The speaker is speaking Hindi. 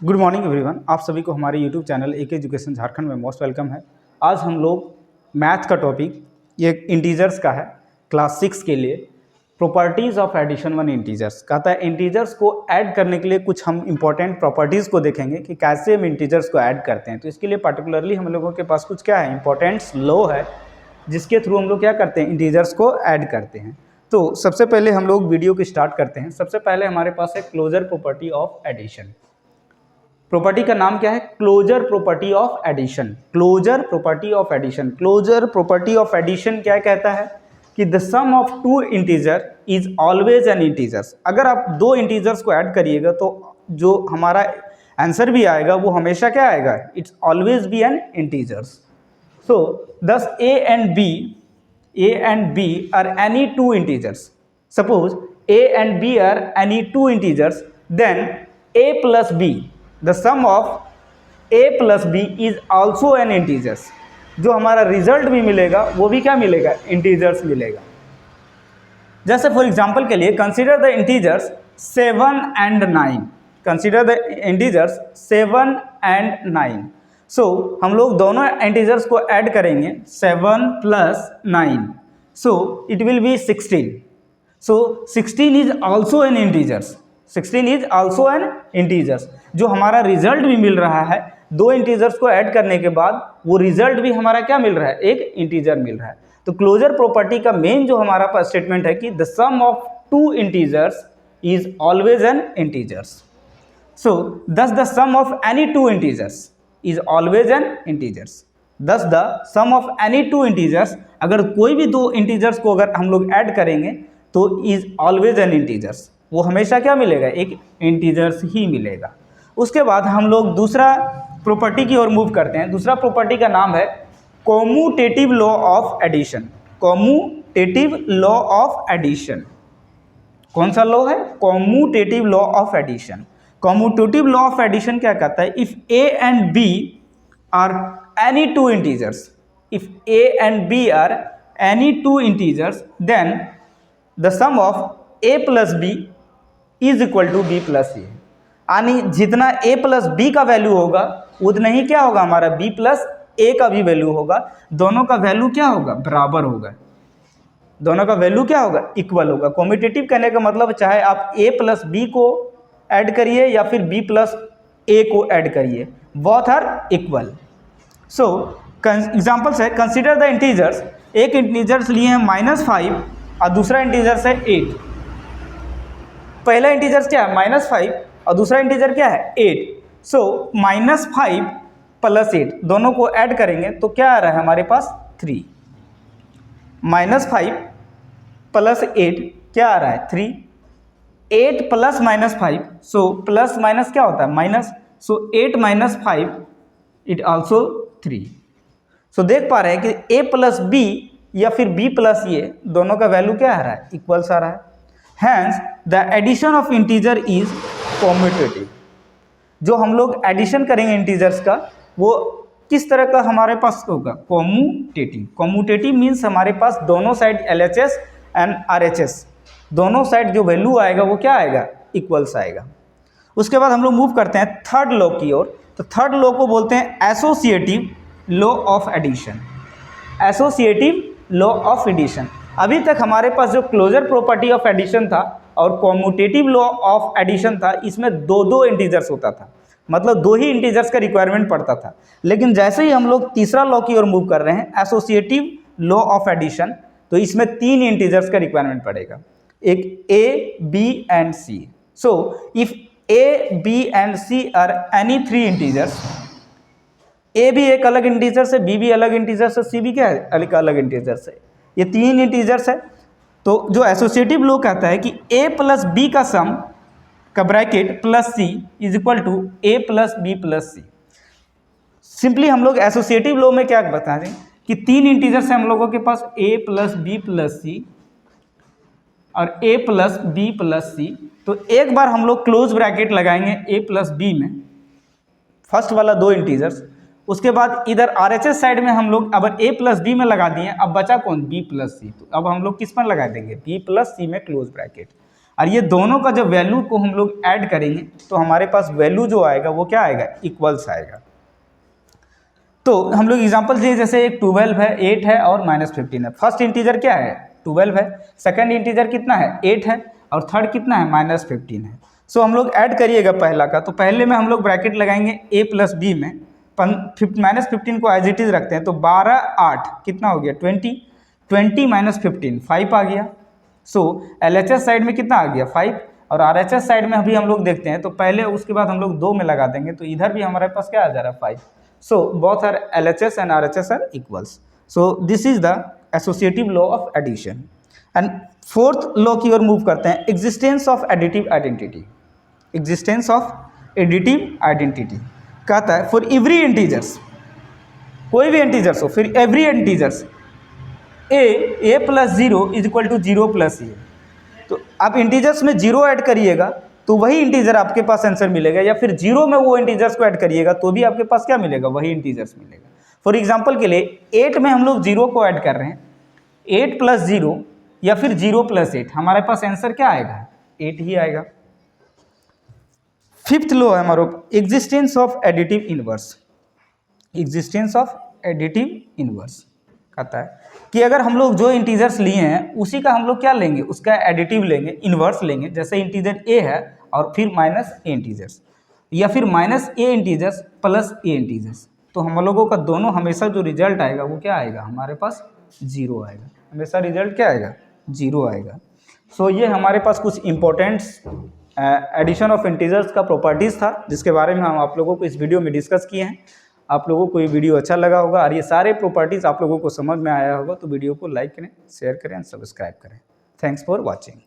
Good morning everyone. आप सभी को हमारे YouTube channel AK education Jharkhand में मोस्ट वेलकम है। आज हम लोग मैथ का टॉपिक ये इंटीजर्स का है क्लास 6 के लिए। Properties of addition on integers कहता है इंटीजर्स को ऐड करने के लिए कुछ हम इंपॉर्टेंट प्रॉपर्टीज़ को देखेंगे कि कैसे हम इंटीजर्स को ऐड करते हैं। तो इसके लिए पर्टिकुलरली हम लोगों के पास कुछ क्या है, इंपॉर्टेंट लॉ है जिसके थ्रू हम लोग क्या करते हैं, इंटीजर्स को ऐड करते हैं। तो सबसे पहले हम लोग वीडियो को स्टार्ट करते हैं। सबसे पहले हमारे पास है closure property of addition. Property का नाम क्या है? Closure property of addition. Closure property of addition. Closure property of addition क्या कहता है कि the sum of two integer is always an integers. अगर आप दो इंटीजर्स को ऐड करिएगा तो जो हमारा आंसर भी आएगा वो हमेशा क्या आएगा, it's always be an integers. So thus A and B are any two integers. Suppose a and b are any two integers, then a plus b, the sum of a plus b is also an integers। जो हमारा रिजल्ट भी मिलेगा वो भी क्या मिलेगा, इंटीजर्स मिलेगा। जैसे फॉर एग्जांपल के लिए consider the integers 7 and 9। Consider the integers 7 and 9। सो हम लोग दोनों इंटीजर्स को ऐड करेंगे 7 + 9, so it will be 16। So 16 is also an integers। 16 is also an integers। जो हमारा रिजल्ट भी मिल रहा है दो इंटीजर्स को ऐड करने के बाद, वो रिजल्ट भी हमारा क्या मिल रहा है, एक इंटीजर मिल रहा है। तो क्लोजर प्रॉपर्टी का मेन जो हमारा पास स्टेटमेंट है कि the sum of two integers is always an integers. So thus the sum of any two integers is always an integers. Thus the sum of any two integers, अगर कोई भी दो इंटीजर्स को अगर हम लोग ऐड करेंगे तो इज ऑलवेज एन इंटीजर्स, वो हमेशा क्या मिलेगा, एक इंटीजर्स ही मिलेगा। उसके बाद हम लोग दूसरा प्रॉपर्टी की ओर मूव करते हैं। दूसरा प्रॉपर्टी का नाम है commutative law of addition. Commutative law of addition कौन सा लॉ है? Commutative law of addition. Commutative law of addition क्या कहता है? If A and B are any two integers, if A and B are any two integers, then the sum of a plus B is equal to B plus A. यानी जितना a प्लस बी का वैल्यू होगा उतना ही क्या होगा, हमारा b प्लस ए का भी वैल्यू होगा। दोनों का वैल्यू क्या होगा, बराबर होगा। दोनों का वैल्यू क्या होगा, इक्वल होगा। कॉम्यूटेटिव कहने का मतलब चाहे आप a प्लस बी को ऐड करिए या फिर b प्लस ए को ऐड करिए, both are equal. So examples है, कंसिडर द इंटीजर्स। एक इंटीजर्स लिए हैं -5 और दूसरा इंटीजर्स है 8। पहला इंटीजर्स क्या है, -5, और दूसरा इंटीजर क्या है, 8। सो -5 + 8 दोनों को ऐड करेंगे तो क्या आ रहा है हमारे पास, 3। -5 + 8 क्या आ रहा है, 3। 8 + -5, सो प्लस माइनस क्या होता है, माइनस। So 8 - 5 it also 3। सो देख पा रहे हैं कि a प्लस बी या फिर b प्लस ए दोनों का वैल्यू क्या आ रहा है, इक्वल्स आ रहा है। Hence the addition of integer is commutative. जो हम लोग एडिशन करेंगे इंटीजर्स का वो किस तरह का हमारे पास होगा, कॉम्यूटेटिव। कॉम्यूटेटिव मीन्स हमारे पास दोनों साइड LHS एंड RHS, दोनों साइड जो वैल्यू आएगा वो क्या आएगा, इक्वल्स आएगा। उसके बाद हम लोग मूव करते हैं थर्ड लॉ की ओर। तो थर्ड लॉ को बोलते हैं associative law of addition. Associative law of addition. अभी तक हमारे पास जो क्लोजर प्रॉपर्टी ऑफ एडिशन था और कॉम्यूटेटिव लॉ ऑफ एडिशन था, इसमें दो दो इंटीजर्स होता था, मतलब दो ही इंटीजर्स का रिक्वायरमेंट पड़ता था। लेकिन जैसे ही हम लोग तीसरा लॉ की ओर मूव कर रहे हैं, एसोसिएटिव लॉ ऑफ एडिशन, तो इसमें 3 इंटीजर्स का रिक्वायरमेंट पड़ेगा, एक A, B and C। So if A, B and C are any 3 integers, A भी एक अलग इंटीजर्स है, बी भी अलग इंटीजर्स है, सी भी क्या है, अलग इंटीजर्स है। ये 3 इंटीजर्स है। तो जो एसोसिएटिव लॉ कहता है कि a प्लस बी का सम का bracket plus C is equal to a plus B plus C. Simply हम लोग एसोसिएटिव लॉ में क्या बता दें कि 3 इंटीजर्स है हम लोगों के पास, a प्लस बी प्लस सी और a प्लस बी प्लस सी। तो एक बार हम लोग क्लोज ब्रैकेट लगाएंगे a प्लस बी में, फर्स्ट वाला 2 इंटीजर्स। उसके बाद इधर RHS साइड में हम लोग अब a प्लस बी में लगा दिए, अब बचा कौन, b प्लस सी। तो अब हम लोग किस पर लगा देंगे, b प्लस सी में क्लोज ब्रैकेट। और ये दोनों का जब वैल्यू को हम लोग ऐड करेंगे तो हमारे पास वैल्यू जो आएगा वो क्या आएगा, इक्वल्स आएगा। तो हम लोग एग्जांपल दिए, जैसे एक 12 है, 8 है और -15 है। फर्स्ट इंटीजर क्या है, 12 है, सेकंड इंटीजर कितना है, 8 है, और थर्ड कितना है, -15 है। सो हम लोग ऐड करिएगा पहला का, तो पहले में हम लोग ब्रैकेट लगाएंगे a प्लस बी में, -15 को एज इट इज रखते हैं, तो 12 8 कितना हो गया, 20, 20 -15 5 आ गया। सो LHS साइड में कितना आ गया, 5, और RHS साइड में अभी हम लोग देखते हैं, तो पहले उसके बाद हम लोग 2 में लगा देंगे, तो इधर भी हमारे पास क्या आ जा रहा है, 5। So both are LHS and RHS are equals. So this is the associative law of addition. And fourth law की ओर मूव करते हैं, existence of additive identity. Existence of additive identity कहता है for every integers, कोई भी इंटीजर्स हो, फिर every integers a plus 0 is equal to 0 plus a। तो आप इंटीजर्स में 0 ऐड करिएगा तो वही इंटीजर आपके पास आंसर मिलेगा, या फिर 0 में वो इंटीजर्स को ऐड करिएगा तो भी आपके पास क्या मिलेगा, वही इंटीजर्स मिलेगा। फॉर एग्जांपल के लिए 8 में हम लोग 0 को ऐड कर रहे हैं, 8 प्लस 0 या फिर 0 प्लस 8, हमारे पास आंसर क्या आएगा, 8 ही आएगा। फिफ्थ लॉ है हमारा existence of additive inverse. Existence of additive inverse कहता है कि अगर हम लोग जो इंटीजर्स लिए हैं उसी का हम लोग क्या लेंगे, उसका एडिटिव लेंगे, इन्वर्स लेंगे। जैसे इंटीजर a है और फिर -a इंटीजर्स, या फिर -a integers plus a integers, तो हम लोगों का दोनों हमेशा जो रिजल्ट आएगा वो क्या आएगा, हमारे पास 0 आएगा। हमेशा रिजल्ट क्या आएगा, 0 आएगा। सो ये हमारे पास कुछ इंपॉर्टेंट्स एडिशन ऑफ इंटीजर्स का प्रॉपर्टीज़ था, जिसके बारे में हम आप लोगों को इस वीडियो में डिस्कस किए हैं। आप लोगों को ये वीडियो अच्छा लगा होगा और ये सारे प्रॉपर्टीज़ आप लोगों को समझ में आया होगा, तो वीडियो को लाइक करें, शेयर करें, सब्सक्राइब करें। Thanks for watching.